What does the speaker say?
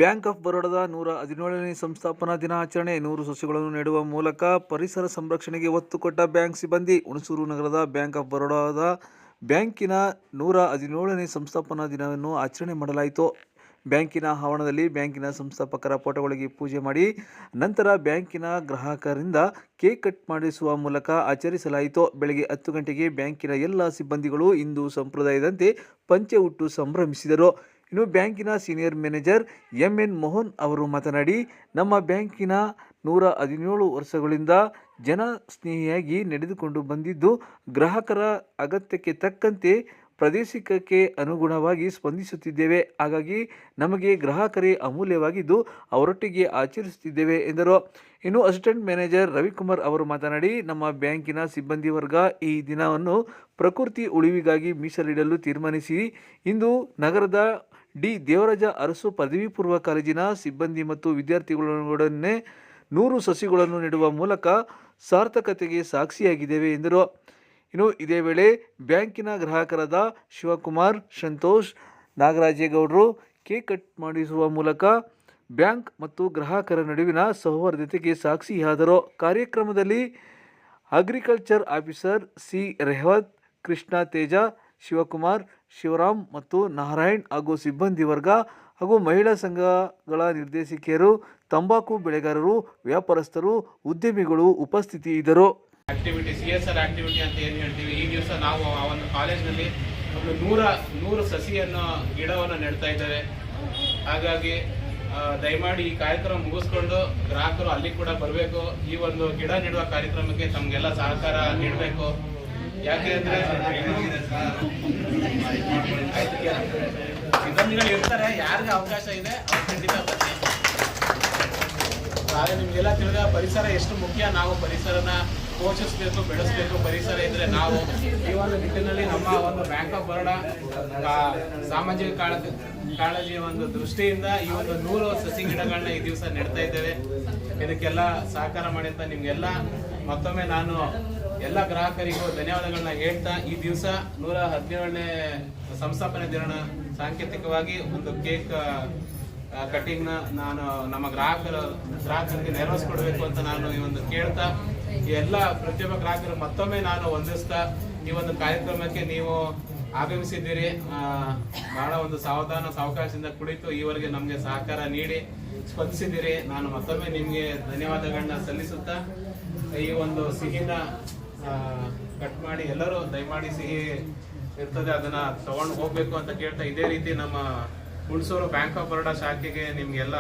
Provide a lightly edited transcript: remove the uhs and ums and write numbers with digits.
Bank of ಬರೋಡಾದ 117ನೇ ಸಂಸ್ಥಾಪನಾ ದಿನಾಚರಣೆ. 100 ಸಸಿಗಳನ್ನು ನೆಡುವ ಮೂಲಕ ಪರಿಸರ ಸಂರಕ್ಷಣೆಗೆ ಒತ್ತು ಕೊಟ್ಟ ಬ್ಯಾಂಕ್ ಸಿಬ್ಬಂದಿ. ಹುಣಸೂರು ನಗರದ ಬ್ಯಾಂಕ್ ಆಫ್ ಬರೋಡಾದ ಬ್ಯಾಂಕಿನ 117ನೇ ಸಂಸ್ಥಾಪನಾ ದಿನವನ್ನು ಆಚರಣೆ ಮಾಡಲಾಯಿತು. ಬ್ಯಾಂಕಿನ ಆವರಣದಲ್ಲಿ ಬ್ಯಾಂಕಿನ ಸಂಸ್ಥಾಪಕರ ಫೋಟೋಗಳಿಗೆ ಪೂಜೆ ಮಾಡಿ ನಂತರ ಬ್ಯಾಂಕಿನ ಗ್ರಾಹಕರಿಂದ ಕೇಕ್ ಕಟ್ ಮಾಡಿಸುವ ಮೂಲಕ ಆಚರಿಸಲಾಯಿತು. ಬೆಳಗ್ಗೆ 10 ಗಂಟೆಗೆ ಬ್ಯಾಂಕಿನ ಎಲ್ಲ ಸಿಬ್ಬಂದಿಗಳು ಹಿಂದೂ ಸಂಪ್ರದಾಯದಂತೆ ಪಂಚೆ ಉಟ್ಟು ಸಂಭ್ರಮಿಸಿದರು. ಇನ್ನು ಬ್ಯಾಂಕಿನ ಸೀನಿಯರ್ ಮ್ಯಾನೇಜರ್ MN ಮೋಹನ್ ಅವರು ಮಾತನಾಡಿ, ನಮ್ಮ ಬ್ಯಾಂಕಿನ 117 ವರ್ಷಗಳಿಂದ ಜನ ಸ್ನೇಹಿಯಾಗಿ ನಡೆದುಕೊಂಡು ಬಂದಿದ್ದು, ಗ್ರಾಹಕರ ಅಗತ್ಯಕ್ಕೆ ತಕ್ಕಂತೆ ಪ್ರಾದೇಶಿಕಕ್ಕೆ ಅನುಗುಣವಾಗಿ ಸ್ಪಂದಿಸುತ್ತಿದ್ದೇವೆ. ಹಾಗಾಗಿ ನಮಗೆ ಗ್ರಾಹಕರೇ ಅಮೂಲ್ಯವಾಗಿದ್ದು ಅವರೊಟ್ಟಿಗೆ ಆಚರಿಸುತ್ತಿದ್ದೇವೆ ಎಂದರು. ಇನ್ನು ಅಸಿಸ್ಟೆಂಟ್ ಮ್ಯಾನೇಜರ್ ರವಿಕುಮಾರ್ ಅವರು ಮಾತನಾಡಿ, ನಮ್ಮ ಬ್ಯಾಂಕಿನ ಸಿಬ್ಬಂದಿ ವರ್ಗ ಈ ದಿನವನ್ನು ಪ್ರಕೃತಿ ಉಳಿವಿಗಾಗಿ ಮೀಸಲಿಡಲು ತೀರ್ಮಾನಿಸಿ ಇಂದು ನಗರದ ಡಿ ದೇವರಾಜ ಅರಸು ಪದವಿ ಪೂರ್ವ ಕಾಲೇಜಿನ ಸಿಬ್ಬಂದಿ ಮತ್ತು ವಿದ್ಯಾರ್ಥಿಗಳೊಡನೆ 100 ಸಸಿಗಳನ್ನು ನೆಡುವ ಮೂಲಕ ಸಾರ್ಥಕತೆಗೆ ಸಾಕ್ಷಿಯಾಗಿದ್ದೇವೆ ಎಂದರು. ಇನ್ನು ಇದೇ ವೇಳೆ ಬ್ಯಾಂಕಿನ ಗ್ರಾಹಕರಾದ ಶಿವಕುಮಾರ್, ಸಂತೋಷ್, ನಾಗರಾಜೇಗೌಡರು ಕೇಕ್ ಕಟ್ ಮಾಡಿಸುವ ಮೂಲಕ ಬ್ಯಾಂಕ್ ಮತ್ತು ಗ್ರಾಹಕರ ನಡುವಿನ ಸೌಹಾರ್ದತೆಗೆ ಸಾಕ್ಷಿಯಾದರು. ಕಾರ್ಯಕ್ರಮದಲ್ಲಿ ಅಗ್ರಿಕಲ್ಚರ್ ಆಫೀಸರ್ ಸಿ ರೆಹವತ್, ಕೃಷ್ಣ ತೇಜ, ಶಿವಕುಮಾರ್, ಶಿವರಾಮ್ ಮತ್ತು ನಾರಾಯಣ್ ಹಾಗೂ ಸಿಬ್ಬಂದಿ ವರ್ಗ ಹಾಗೂ ಮಹಿಳಾ ಸಂಘಗಳ ನಿರ್ದೇಶಕಿಯರು, ತಂಬಾಕು ಬೆಳೆಗಾರರು, ವ್ಯಾಪಾರಸ್ಥರು, ಉದ್ಯಮಿಗಳು ಉಪಸ್ಥಿತಿಯಿದ್ದರು. ಆಕ್ಟಿವಿಟಿ CSR ಆಕ್ಟಿವಿಟಿ ಅಂತ ಏನು ಹೇಳ್ತೀವಿ, ಈ ದಿವಸ ನಾವು ಆ ಒಂದು ಕಾಲೇಜ್ನಲ್ಲಿ ಒಂದು 100 ಸಸಿಯನ್ನು ಗಿಡವನ್ನು ನೆಡ್ತಾ ಇದ್ದೇವೆ. ಹಾಗಾಗಿ ದಯಮಾಡಿ ಈ ಕಾರ್ಯಕ್ರಮ ಮುಗಿಸ್ಕೊಂಡು ಗ್ರಾಹಕರು ಅಲ್ಲಿ ಕೂಡ ಬರಬೇಕು. ಈ ಒಂದು ಗಿಡ ನೆಡುವ ಕಾರ್ಯಕ್ರಮಕ್ಕೆ ತಮಗೆಲ್ಲ ಸಹಕಾರ ನೀಡಬೇಕು. ಯಾಕೆ ಅಂದರೆ ಸಿಬ್ಬಂದಿಗಳು ಇರ್ತಾರೆ, ಯಾರಿಗೆ ಅವಕಾಶ ಇದೆ ಅವ್ರು ಖಂಡಿತ ಬನ್ನಿ. ಹಾಗೆ ನಿಮಗೆಲ್ಲ ತಿಳಿದ ಪರಿಸರ ಎಷ್ಟು ಮುಖ್ಯ. ನಾವು ಪರಿಸರನ ಪೋಷಿಸಬೇಕು, ಬೆಳೆಸಬೇಕು. ಪರಿಸರ ಇದ್ರೆ ನಾವು ಈ ಒಂದು ನಿಟ್ಟಿನಲ್ಲಿ ನಮ್ಮ ಒಂದು ಬ್ಯಾಂಕ್ ಆಫ್ ಬರೋಡಾ ಸಾಮಾಜಿಕ ಕಾಳಜಿಯ ಒಂದು ದೃಷ್ಟಿಯಿಂದ ಈ ಒಂದು 100 ಸಸಿ ಗಿಡಗಳನ್ನ ಈ ದಿವಸ ನೆಡ್ತಾ ಇದ್ದೇವೆ. ಇದಕ್ಕೆಲ್ಲ ಸಹಕಾರ ಮಾಡಿದಂತ ನಿಮ್ಗೆಲ್ಲ ಮತ್ತೊಮ್ಮೆ ನಾನು ಎಲ್ಲ ಗ್ರಾಹಕರಿಗೂ ಧನ್ಯವಾದಗಳನ್ನ ಹೇಳ್ತಾ, ಈ ದಿವಸ 117ನೇ ಸಂಸ್ಥಾಪನೆ ದಿನ ಸಾಂಕೇತಿಕವಾಗಿ ಒಂದು ಕೇಕ್ ಕಟಿಂಗ್ನ ನಾನು ನಮ್ಮ ಗ್ರಾಹಕರಿಗೆ ನೆರವೇರಿಸ್ಕೊಡ್ಬೇಕು ಅಂತ ನಾನು ಈ ಒಂದು ಕೇಳ್ತಾ, ಎಲ್ಲ ಪ್ರತಿಯೊಬ್ಬ ಗ್ರಾಹಕರು ಮತ್ತೊಮ್ಮೆ ನಾನು ವಂದಿಸ್ತಾ, ಈ ಒಂದು ಕಾರ್ಯಕ್ರಮಕ್ಕೆ ನೀವು ಆಗಮಿಸಿದ್ದೀರಿ. ಬಹಳ ಒಂದು ಸಾವಕಾಶದಿಂದ ಕುಳಿತು ಈವರೆಗೆ ನಮಗೆ ಸಹಕಾರ ನೀಡಿ ಸ್ಪಂದಿಸಿದ್ದೀರಿ. ನಾನು ಮತ್ತೊಮ್ಮೆ ನಿಮಗೆ ಧನ್ಯವಾದಗಳನ್ನ ಸಲ್ಲಿಸುತ್ತಾ, ಈ ಒಂದು ಸಿಹಿನ ಕಟ್ ಮಾಡಿ ಎಲ್ಲರೂ ದಯಮಾಡಿ ಸಿಹಿ ಇರ್ತದೆ ಅದನ್ನ ತಗೊಂಡು ಹೋಗ್ಬೇಕು ಅಂತ ಕೇಳ್ತಾ, ಇದೇ ರೀತಿ ನಮ್ಮ ಹುಣಸೂರು ಬ್ಯಾಂಕ್ ಆಫ್ ಬರೋಡಾ ಶಾಖೆಗೆ ನಿಮ್ಗೆಲ್ಲ